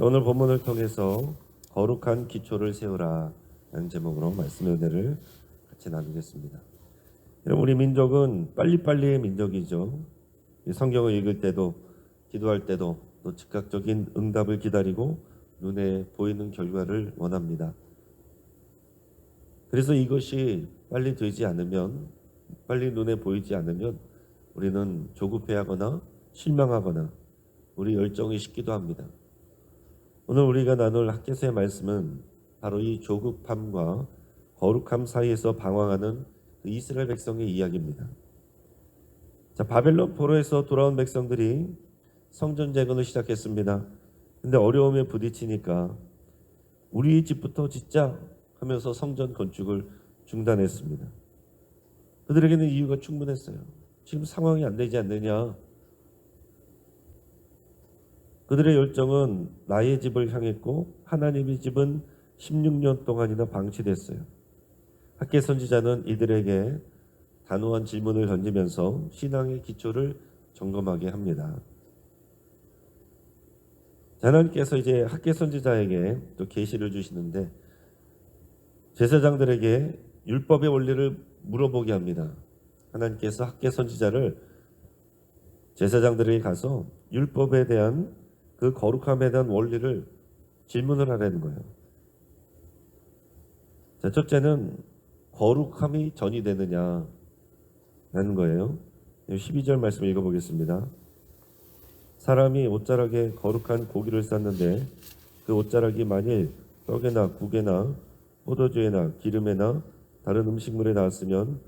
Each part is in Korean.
자, 오늘 본문을 통해서 거룩한 기초를 세우라 라는 제목으로 말씀의 은혜를 같이 나누겠습니다. 여러분, 우리 민족은 빨리빨리의 민족이죠. 이 성경을 읽을 때도 기도할 때도 또 즉각적인 응답을 기다리고 눈에 보이는 결과를 원합니다. 그래서 이것이 빨리 되지 않으면, 빨리 눈에 보이지 않으면 우리는 조급해하거나 실망하거나 우리 열정이 식기도 합니다. 오늘 우리가 나눌 학개서의 말씀은 바로 이 조급함과 거룩함 사이에서 방황하는 그 이스라엘 백성의 이야기입니다. 자, 바벨론 포로에서 돌아온 백성들이 성전 재건을 시작했습니다. 근데 어려움에 부딪히니까 우리 집부터 짓자 하면서 성전 건축을 중단했습니다. 그들에게는 이유가 충분했어요. 지금 상황이 안 되지 않느냐. 그들의 열정은 나의 집을 향했고 하나님의 집은 16년 동안이나 방치됐어요. 학개 선지자는 이들에게 단호한 질문을 던지면서 신앙의 기초를 점검하게 합니다. 하나님께서 이제 학개 선지자에게 또 계시를 주시는데 제사장들에게 율법의 원리를 물어보게 합니다. 하나님께서 학개 선지자를 제사장들에게 가서 율법에 대한 그 거룩함에 대한 원리를 질문을 하라는 거예요. 자, 첫째는 거룩함이 전이되느냐라는 거예요. 12절 말씀 읽어보겠습니다. 사람이 옷자락에 거룩한 고기를 쌌는데 그 옷자락이 만일 떡에나 국에나 포도주에나 기름에나 다른 음식물에 닿았으면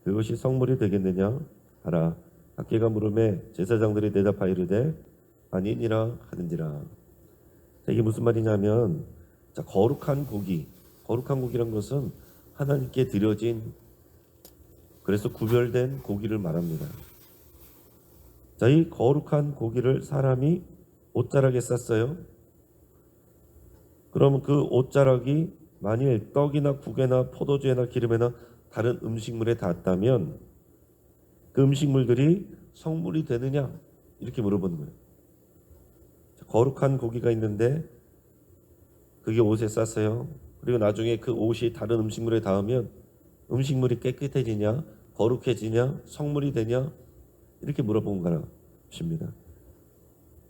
그것이 성물이 되겠느냐 하라. 학개가 물음에 제사장들이 대답하여 이르되 아니니라 하는지라. 자, 이게 무슨 말이냐면, 자, 거룩한 고기란 것은 하나님께 드려진, 그래서 구별된 고기를 말합니다. 자, 이 거룩한 고기를 사람이 옷자락에 쌌어요. 그러면 그 옷자락이 만일 떡이나 국에나 포도주에나 기름에나 다른 음식물에 닿았다면 그 음식물들이 성물이 되느냐 이렇게 물어보는 거예요. 거룩한 고기가 있는데 그게 옷에 쌌어요. 그리고 나중에 그 옷이 다른 음식물에 닿으면 음식물이 깨끗해지냐 거룩해지냐 성물이 되냐 이렇게 물어본 것입니다.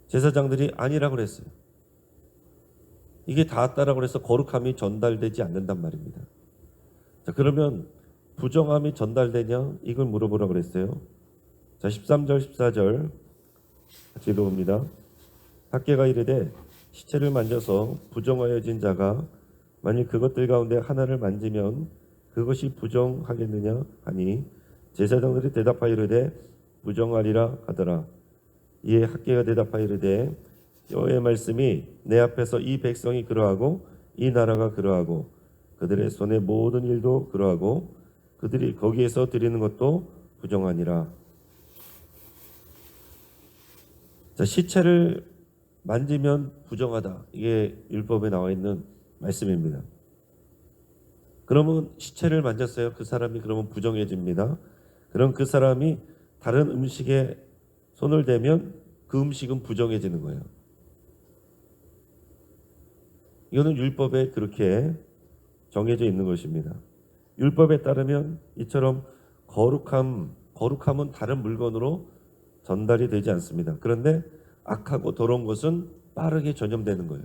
제사장들이 아니라고 그랬어요. 이게 닿았다라고 해서 거룩함이 전달되지 않는단 말입니다. 자, 그러면 부정함이 전달되냐 이걸 물어보라고 그랬어요. 자, 13절 14절 같이 읽어봅니다. 학개가 이르되 시체를 만져서 부정하여진 자가 만일 그것들 가운데 하나를 만지면 그것이 부정하겠느냐 하니 제사장들이 대답하여 이르되 부정하리라 하더라. 이에 학개가 대답하여 이르되 여호와의 말씀이 내 앞에서 이 백성이 그러하고 이 나라가 그러하고 그들의 손의 모든 일도 그러하고 그들이 거기에서 드리는 것도 부정하니라. 자, 시체를 만지면 부정하다. 이게 율법에 나와 있는 말씀입니다. 그러면 시체를 만졌어요. 그 사람이 그러면 부정해집니다. 그럼 그 사람이 다른 음식에 손을 대면 그 음식은 부정해지는 거예요. 이거는 율법에 그렇게 정해져 있는 것입니다. 율법에 따르면 이처럼 거룩함은 다른 물건으로 전달이 되지 않습니다. 그런데 악하고 더러운 것은 빠르게 전염되는 거예요.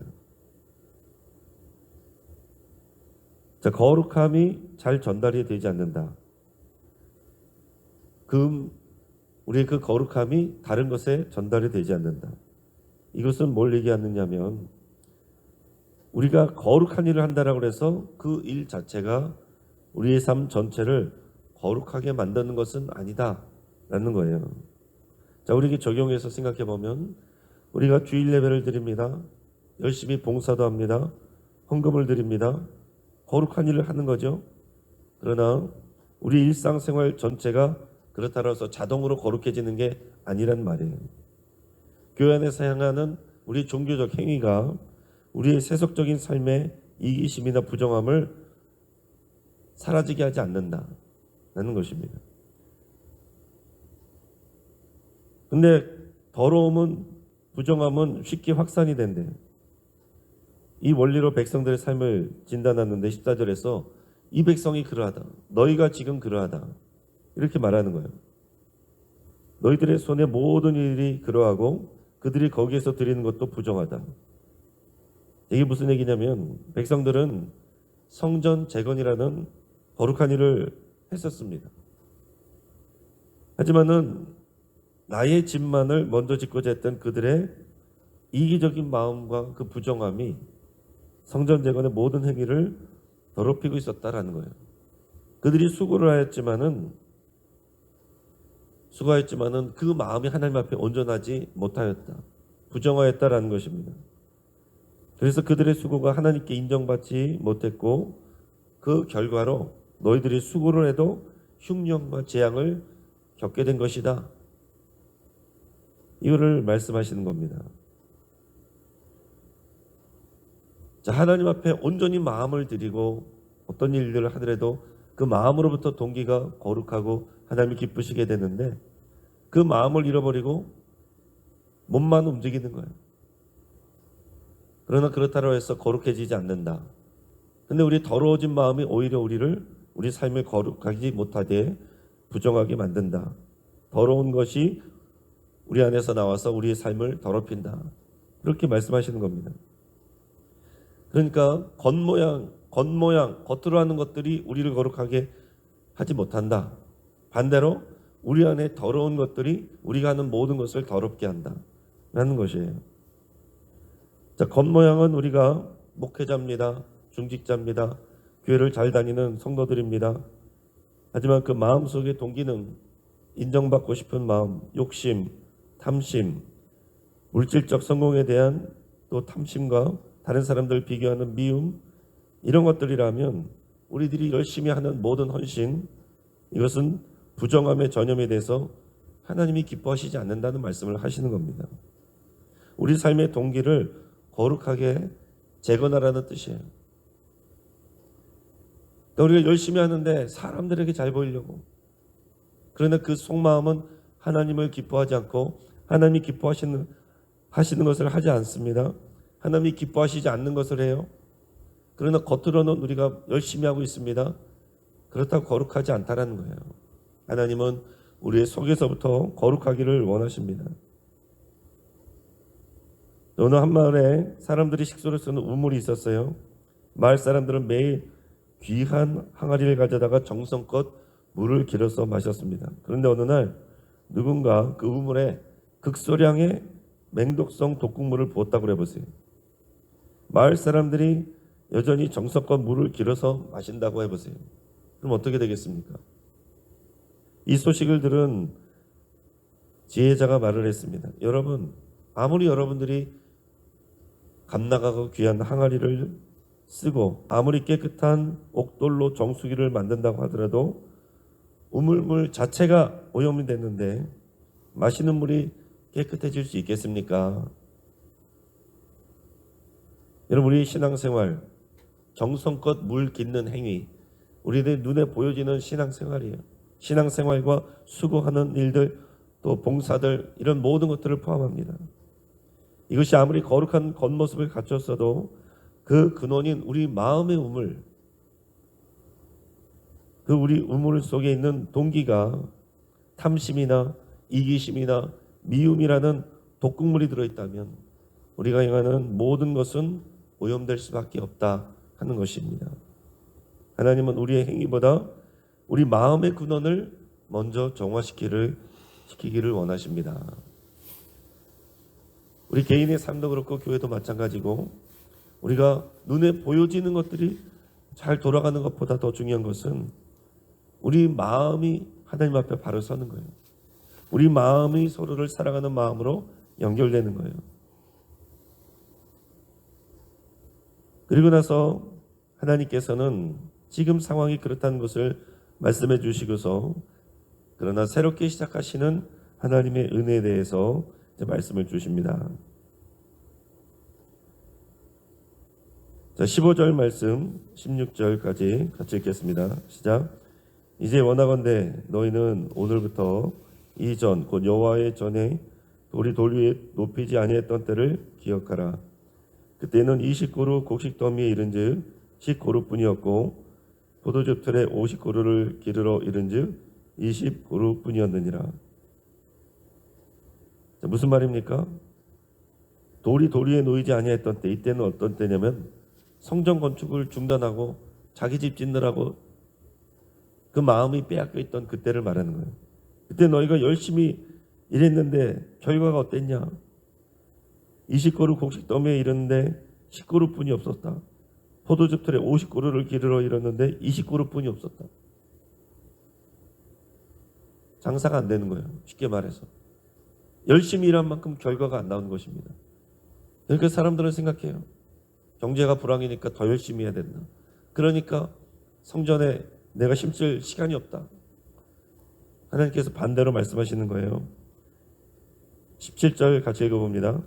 자, 거룩함이 잘 전달이 되지 않는다. 우리의 그 거룩함이 다른 것에 전달이 되지 않는다. 이것은 뭘 얘기하느냐면 우리가 거룩한 일을 한다라고 해서 그 일 자체가 우리의 삶 전체를 거룩하게 만드는 것은 아니다라는 거예요. 자, 우리에게 적용해서 생각해 보면 우리가 주일 예배를 드립니다. 열심히 봉사도 합니다. 헌금을 드립니다. 거룩한 일을 하는 거죠. 그러나 우리 일상생활 전체가 그렇다고 해서 자동으로 거룩해지는 게 아니란 말이에요. 교회 안에서 향하는 우리 종교적 행위가 우리의 세속적인 삶의 이기심이나 부정함을 사라지게 하지 않는다라는 것입니다. 근데 더러움은 부정함은 쉽게 확산이 된대요. 이 원리로 백성들의 삶을 진단하는데 14절에서 이 백성이 그러하다. 너희가 지금 그러하다. 이렇게 말하는 거예요. 너희들의 손의 모든 일이 그러하고 그들이 거기에서 드리는 것도 부정하다. 이게 무슨 얘기냐면 백성들은 성전 재건이라는 거룩한 일을 했었습니다. 하지만은 나의 집만을 먼저 짓고자 했던 그들의 이기적인 마음과 그 부정함이 성전 재건의 모든 행위를 더럽히고 있었다라는 거예요. 그들이 수고하였지만은 그 마음이 하나님 앞에 온전하지 못하였다. 부정하였다라는 것입니다. 그래서 그들의 수고가 하나님께 인정받지 못했고 그 결과로 너희들이 수고를 해도 흉년과 재앙을 겪게 된 것이다. 이거를 말씀하시는 겁니다. 자, 하나님 앞에 온전히 마음을 드리고 어떤 일들을 하더라도 그 마음으로부터 동기가 거룩하고 하나님이 기쁘시게 되는데 그 마음을 잃어버리고 몸만 움직이는 거예요. 그러나 그렇다고 해서 거룩해지지 않는다. 근데 우리 더러워진 마음이 오히려 우리 삶을 거룩하지 못하게 부정하게 만든다. 더러운 것이 우리 안에서 나와서 우리의 삶을 더럽힌다. 그렇게 말씀하시는 겁니다. 그러니까 겉모양, 겉으로 하는 것들이 우리를 거룩하게 하지 못한다. 반대로 우리 안에 더러운 것들이 우리가 하는 모든 것을 더럽게 한다. 라는 것이에요. 자, 겉모양은 우리가 목회자입니다. 중직자입니다. 교회를 잘 다니는 성도들입니다. 하지만 그 마음속의 동기는 인정받고 싶은 마음, 욕심, 탐심, 물질적 성공에 대한 또 탐심과 다른 사람들 비교하는 미움, 이런 것들이라면 우리들이 열심히 하는 모든 헌신, 이것은 부정함의 전염에 대해서 하나님이 기뻐하시지 않는다는 말씀을 하시는 겁니다. 우리 삶의 동기를 거룩하게 재건하라는 뜻이에요. 그러니까 우리가 열심히 하는데 사람들에게 잘 보이려고, 그러나 그 속마음은 하나님을 기뻐하지 않고 하나님이 기뻐하시는 것을 하지 않습니다. 하나님이 기뻐하시지 않는 것을 해요. 그러나 겉으로는 우리가 열심히 하고 있습니다. 그렇다고 거룩하지 않다라는 거예요. 하나님은 우리의 속에서부터 거룩하기를 원하십니다. 어느 한 마을에 사람들이 식소를 쓰는 우물이 있었어요. 마을 사람들은 매일 귀한 항아리를 가져다가 정성껏 물을 길어서 마셨습니다. 그런데 어느 날 누군가 그 우물에 극소량의 맹독성 독극물을 부었다고 해보세요. 마을 사람들이 여전히 정성껏 물을 길어서 마신다고 해보세요. 그럼 어떻게 되겠습니까? 이 소식을 들은 지혜자가 말을 했습니다. 여러분, 아무리 여러분들이 값나가고 귀한 항아리를 쓰고 아무리 깨끗한 옥돌로 정수기를 만든다고 하더라도 우물물 자체가 오염이 됐는데 마시는 물이 깨끗해질 수 있겠습니까? 여러분, 우리 신앙생활, 정성껏 물 깃는 행위, 우리들 눈에 보여지는 신앙생활이에요. 신앙생활과 수고하는 일들, 또 봉사들, 이런 모든 것들을 포함합니다. 이것이 아무리 거룩한 겉모습을 갖췄어도 그 근원인 우리 마음의 우물, 그 우리 우물 속에 있는 동기가 탐심이나 이기심이나 미움이라는 독극물이 들어있다면 우리가 행하는 모든 것은 오염될 수밖에 없다 하는 것입니다. 하나님은 우리의 행위보다 우리 마음의 근원을 먼저 정화시키기를 원하십니다. 우리 개인의 삶도 그렇고 교회도 마찬가지고 우리가 눈에 보여지는 것들이 잘 돌아가는 것보다 더 중요한 것은 우리 마음이 하나님 앞에 바로 서는 거예요. 우리 마음이 서로를 사랑하는 마음으로 연결되는 거예요. 그리고 나서 하나님께서는 지금 상황이 그렇다는 것을 말씀해 주시고서 그러나 새롭게 시작하시는 하나님의 은혜에 대해서 이제 말씀을 주십니다. 자, 15절 말씀 16절까지 같이 읽겠습니다. 시작. 이제 원하건대 너희는 오늘부터 이전 곧 여호와의 전에 돌이 돌 위에 높이지 아니했던 때를 기억하라. 그때는 20고루 곡식 더미에 이른즉 10고루뿐이었고 포도즙 틀에 50고루를 기르러 이른즉 20고루뿐이었느니라. 무슨 말입니까? 돌이 도리에 놓이지 아니했던 때, 이때는 어떤 때냐면 성전 건축을 중단하고 자기 집 짓느라고 그 마음이 빼앗겨 있던 그때를 말하는 거예요. 그때 너희가 열심히 일했는데 결과가 어땠냐? 20고루 곡식 더미에 이르는데 10고루뿐이 없었다. 포도즙 틀에 50고루를 기르러 이뤘는데 20고루뿐이 없었다. 장사가 안 되는 거예요. 쉽게 말해서. 열심히 일한 만큼 결과가 안 나오는 것입니다. 그러니까 사람들은 생각해요. 경제가 불황이니까 더 열심히 해야 된다. 그러니까 성전에 내가 힘쓸 시간이 없다. 하나님께서 반대로 말씀하시는 거예요. 17절 같이 읽어봅니다.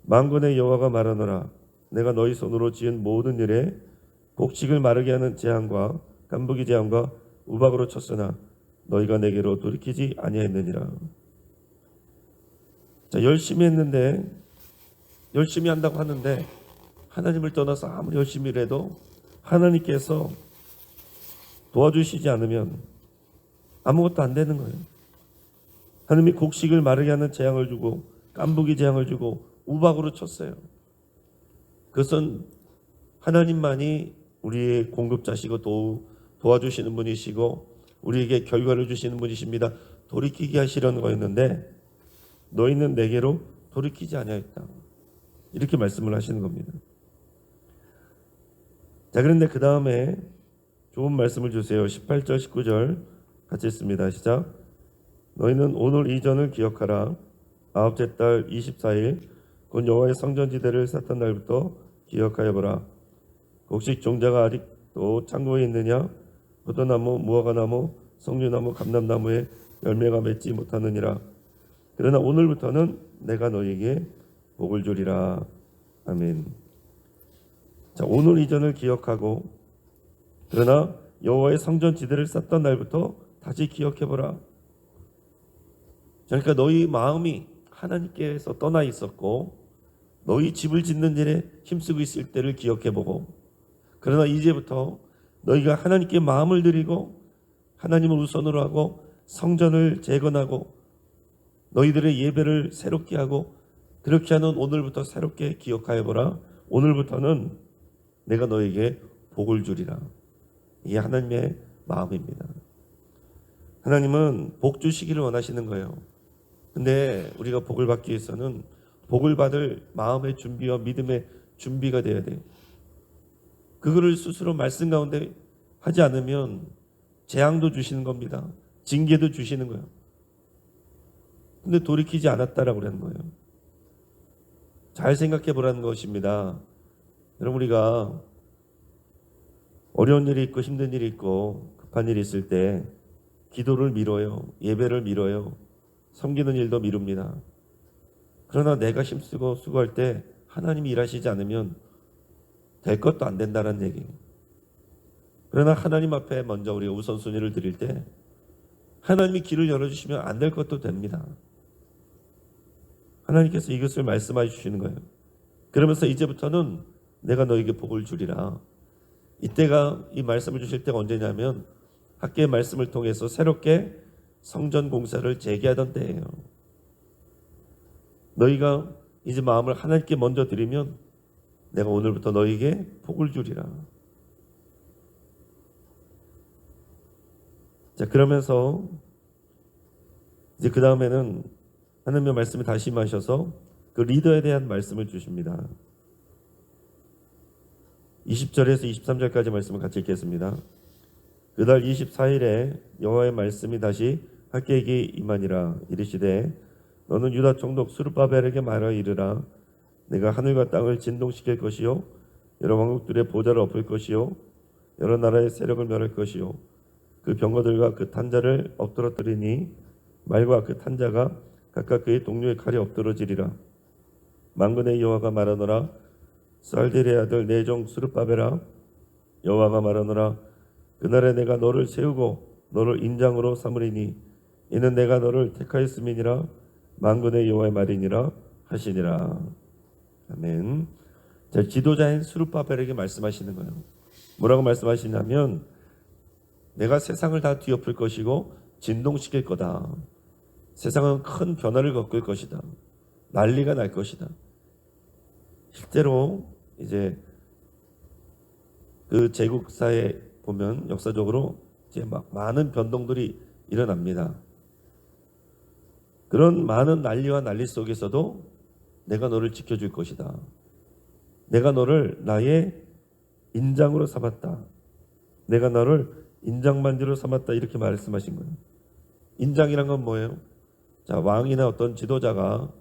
만군의 여호와가 말하노라. 내가 너희 손으로 지은 모든 일에 곡식을 마르게 하는 재앙과 깐부기 재앙과 우박으로 쳤으나 너희가 내게로 돌이키지 아니하였느니라. 자, 열심히 했는데, 열심히 한다고 하는데 하나님을 떠나서 아무리 열심히 일해도 하나님께서 도와주시지 않으면 아무것도 안 되는 거예요. 하나님이 곡식을 마르게 하는 재앙을 주고 깐부기 재앙을 주고 우박으로 쳤어요. 그것은 하나님만이 우리의 공급자시고 도와주시는 분이시고 우리에게 결과를 주시는 분이십니다. 돌이키게 하시려는 거였는데 너희는 내게로 돌이키지 아니하였다. 이렇게 말씀을 하시는 겁니다. 자, 그런데 그 다음에 좋은 말씀을 주세요. 18절 19절 같이 읽습니다. 시작. 너희는 오늘 이전을 기억하라. 아홉째 달 24일 곧 여호와의 성전지대를 샀던 날부터 기억하여 보라. 곡식 종자가 아직도 창고에 있느냐? 포도나무, 무화과나무, 석류나무, 감람나무에 열매가 맺지 못하느니라. 그러나 오늘부터는 내가 너희에게 복을 주리라. 아멘. 자, 오늘 이전을 기억하고 그러나 여호와의 성전지대를 쌌던 날부터 다시 기억해보라. 그러니까 너희 마음이 하나님께서 떠나 있었고 너희 집을 짓는 일에 힘쓰고 있을 때를 기억해보고 그러나 이제부터 너희가 하나님께 마음을 드리고 하나님을 우선으로 하고 성전을 재건하고 너희들의 예배를 새롭게 하고 그렇게 하는 오늘부터 새롭게 기억하여보라. 오늘부터는 내가 너에게 복을 주리라. 이게 하나님의 마음입니다. 하나님은 복 주시기를 원하시는 거예요. 근데 우리가 복을 받기 위해서는 복을 받을 마음의 준비와 믿음의 준비가 되어야 돼요. 그거를 스스로 말씀 가운데 하지 않으면 재앙도 주시는 겁니다. 징계도 주시는 거예요. 근데 돌이키지 않았다라고 그러는 거예요. 잘 생각해 보라는 것입니다. 여러분, 우리가 어려운 일이 있고 힘든 일이 있고 급한 일이 있을 때 기도를 미뤄요. 예배를 미뤄요. 섬기는 일도 미룹니다. 그러나 내가 힘쓰고 수고할 때 하나님이 일하시지 않으면 될 것도 안 된다는 얘기예요. 그러나 하나님 앞에 먼저 우리가 우선순위를 드릴 때 하나님이 길을 열어주시면 안 될 것도 됩니다. 하나님께서 이것을 말씀해 주시는 거예요. 그러면서 이제부터는 내가 너에게 복을 주리라. 이때가 이 말씀을 주실 때가 언제냐면 학계의 말씀을 통해서 새롭게 성전 공사를 재개하던 때예요. 너희가 이제 마음을 하나님께 먼저 드리면 내가 오늘부터 너희에게 복을 주리라. 자, 그러면서 이제 그 다음에는 하나님의 말씀을 다시 임하셔서 그 리더에 대한 말씀을 주십니다. 20절에서 23절까지 말씀을 같이 읽겠습니다. 그달 24일에 여호와의 말씀이 다시 학개에게 임하니라. 이르시되 너는 유다 총독 스룹바벨에게 말하여 이르라. 내가 하늘과 땅을 진동시킬 것이요 여러 왕국들의 보좌를 엎을 것이요 여러 나라의 세력을 멸할 것이요 그 병거들과 그 탄자를 엎드러뜨리니 말과 그 탄자가 각각 그의 동료의 칼에 엎드러지리라. 만군의 여호와가 말하노라. 살델의 아들 내 종 스룹바벨아, 여호와가 말하노라. 그날에 내가 너를 세우고 너를 인장으로 삼으리니 이는 내가 너를 택하였음이니라. 만군의 여호와의 말이니라 하시니라. 아멘. 자, 지도자인 스룹바벨에게 말씀하시는 거예요. 뭐라고 말씀하시냐면 내가 세상을 다 뒤엎을 것이고 진동시킬 거다. 세상은 큰 변화를 겪을 것이다. 난리가 날 것이다. 실제로 이제 그 제국사에 보면 역사적으로 이제 막 많은 변동들이 일어납니다. 그런 많은 난리와 난리 속에서도 내가 너를 지켜줄 것이다. 내가 너를 나의 인장으로 삼았다. 내가 너를 인장만지로 삼았다. 이렇게 말씀하신 거예요. 인장이란 건 뭐예요? 자, 왕이나 어떤 지도자가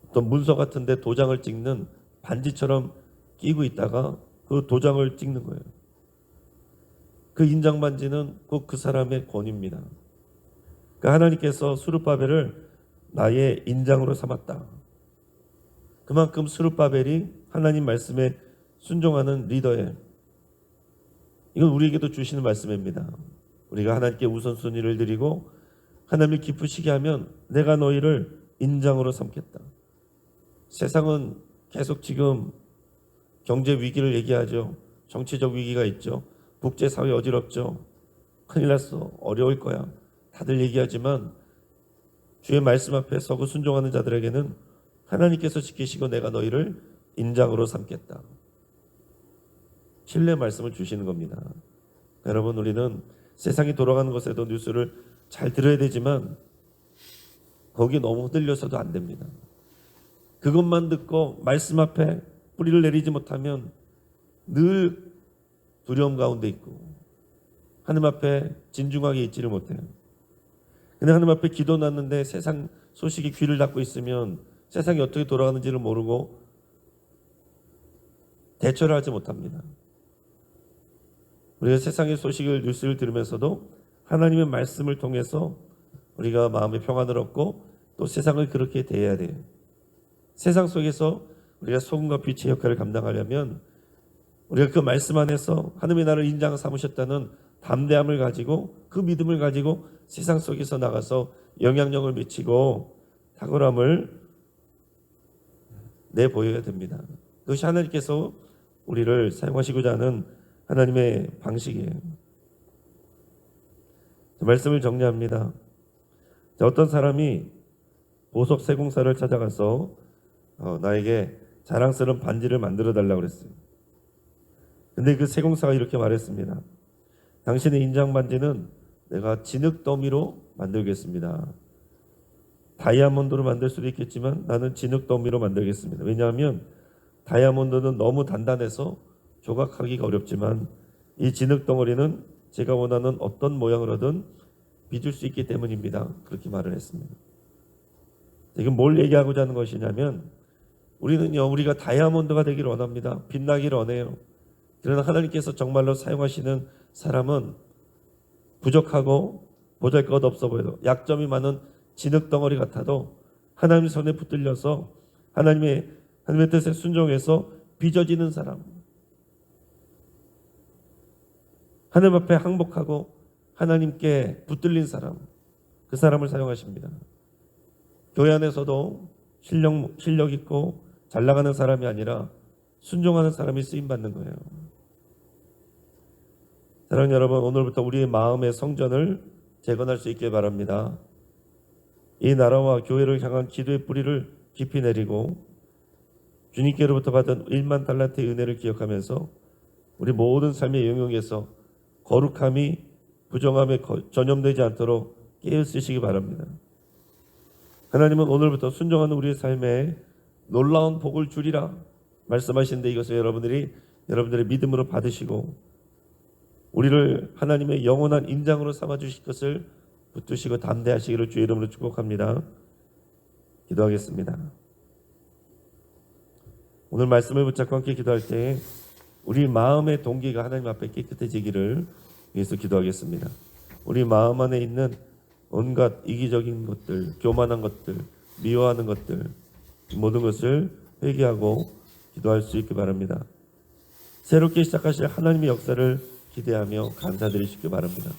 어떤 문서 같은데 도장을 찍는 반지처럼 끼고 있다가 그 도장을 찍는 거예요. 그 인장 반지는 꼭 그 사람의 권위입니다. 그러니까 하나님께서 스룹바벨을 나의 인장으로 삼았다. 그만큼 스룹바벨이 하나님 말씀에 순종하는 리더예요. 이건 우리에게도 주시는 말씀입니다. 우리가 하나님께 우선순위를 드리고 하나님을 기쁘시게 하면 내가 너희를 인장으로 삼겠다. 세상은 계속 지금 경제 위기를 얘기하죠. 정치적 위기가 있죠. 국제사회 어지럽죠. 큰일 났어. 어려울 거야. 다들 얘기하지만 주의 말씀 앞에 서고 순종하는 자들에게는 하나님께서 지키시고 내가 너희를 인장으로 삼겠다. 신뢰 말씀을 주시는 겁니다. 여러분, 우리는 세상이 돌아가는 것에도 뉴스를 잘 들어야 되지만 거기에 너무 흔들려서도 안 됩니다. 그것만 듣고 말씀 앞에 뿌리를 내리지 못하면 늘 두려움 가운데 있고 하나님 앞에 진중하게 있지를 못해요. 근데 하나님 앞에 기도 났는데 세상 소식이 귀를 닫고 있으면 세상이 어떻게 돌아가는지를 모르고 대처를 하지 못합니다. 우리가 세상의 소식을 뉴스를 들으면서도 하나님의 말씀을 통해서 우리가 마음의 평안을 얻고 또 세상을 그렇게 대해야 돼요. 세상 속에서 우리가 소금과 빛의 역할을 감당하려면 우리가 그 말씀 안에서 하나님의 나를 인장 삼으셨다는 담대함을 가지고 그 믿음을 가지고 세상 속에서 나가서 영향력을 미치고 탁월함을 내보여야 됩니다. 그것이 하나님께서 우리를 사용하시고자 하는 하나님의 방식이에요. 말씀을 정리합니다. 어떤 사람이 보석 세공사를 찾아가서 나에게 자랑스러운 반지를 만들어 달라고 그랬어요. 근데 그 세공사가 이렇게 말했습니다. 당신의 인장 반지는 내가 진흙 더미로 만들겠습니다. 다이아몬드로 만들 수도 있겠지만 나는 진흙 더미로 만들겠습니다. 왜냐하면 다이아몬드는 너무 단단해서 조각하기가 어렵지만 이 진흙 덩어리는 제가 원하는 어떤 모양으로든 빚을 수 있기 때문입니다. 그렇게 말을 했습니다. 지금 뭘 얘기하고자 하는 것이냐면 우리는요, 우리가 다이아몬드가 되기를 원합니다. 빛나기를 원해요. 그러나 하나님께서 정말로 사용하시는 사람은 부족하고 보잘것없어 보여도 약점이 많은 진흙 덩어리 같아도 하나님 손에 붙들려서 하나님의 뜻에 순종해서 빚어지는 사람, 하나님 앞에 항복하고 하나님께 붙들린 사람, 그 사람을 사용하십니다. 교회 안에서도 실력 있고 잘 나가는 사람이 아니라 순종하는 사람이 쓰임받는 거예요. 사랑하는 여러분, 오늘부터 우리의 마음의 성전을 재건할 수 있길 바랍니다. 이 나라와 교회를 향한 기도의 뿌리를 깊이 내리고 주님께로부터 받은 1만 달란트의 은혜를 기억하면서 우리 모든 삶의 영역에서 거룩함이 부정함에 전염되지 않도록 깨어 쓰시기 바랍니다. 하나님은 오늘부터 순종하는 우리의 삶에 놀라운 복을 주리라 말씀하시는데 이것을 여러분들의 믿음으로 받으시고 우리를 하나님의 영원한 인장으로 삼아주실 것을 붙드시고 담대하시기를 주의 이름으로 축복합니다. 기도하겠습니다. 오늘 말씀을 붙잡고 함께 기도할 때 우리 마음의 동기가 하나님 앞에 깨끗해지기를 위해서 기도하겠습니다. 우리 마음 안에 있는 온갖 이기적인 것들, 교만한 것들, 미워하는 것들, 모든 것을 회개하고 기도할 수 있기 바랍니다. 새롭게 시작하실 하나님의 역사를 기대하며 감사드리시기 바랍니다.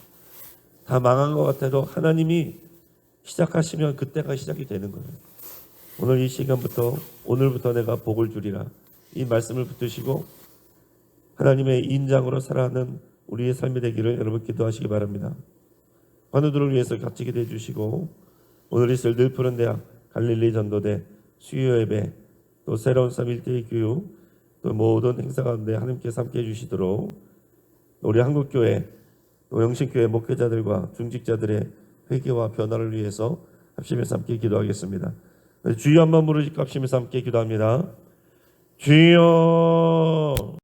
다 망한 것 같아도 하나님이 시작하시면 그때가 시작이 되는 거예요. 오늘 이 시간부터 오늘부터 내가 복을 주리라. 이 말씀을 붙드시고 하나님의 인장으로 살아가는 우리의 삶이 되기를 여러분 기도하시기 바랍니다. 관우들을 위해서 같이 기도해 주시고 오늘 있을 늘푸른 대학, 갈릴리 전도대, 수요 예배, 또 새로운 3.1대1 교육, 또 모든 행사 가운데 하나님께서 함께해 주시도록 우리 한국교회, 또 영신교회 목회자들과 중직자들의 회개와 변화를 위해서 합심해서 함께 기도하겠습니다. 주여 한번 부르짖고 합심해서 함께 기도합니다. 주여.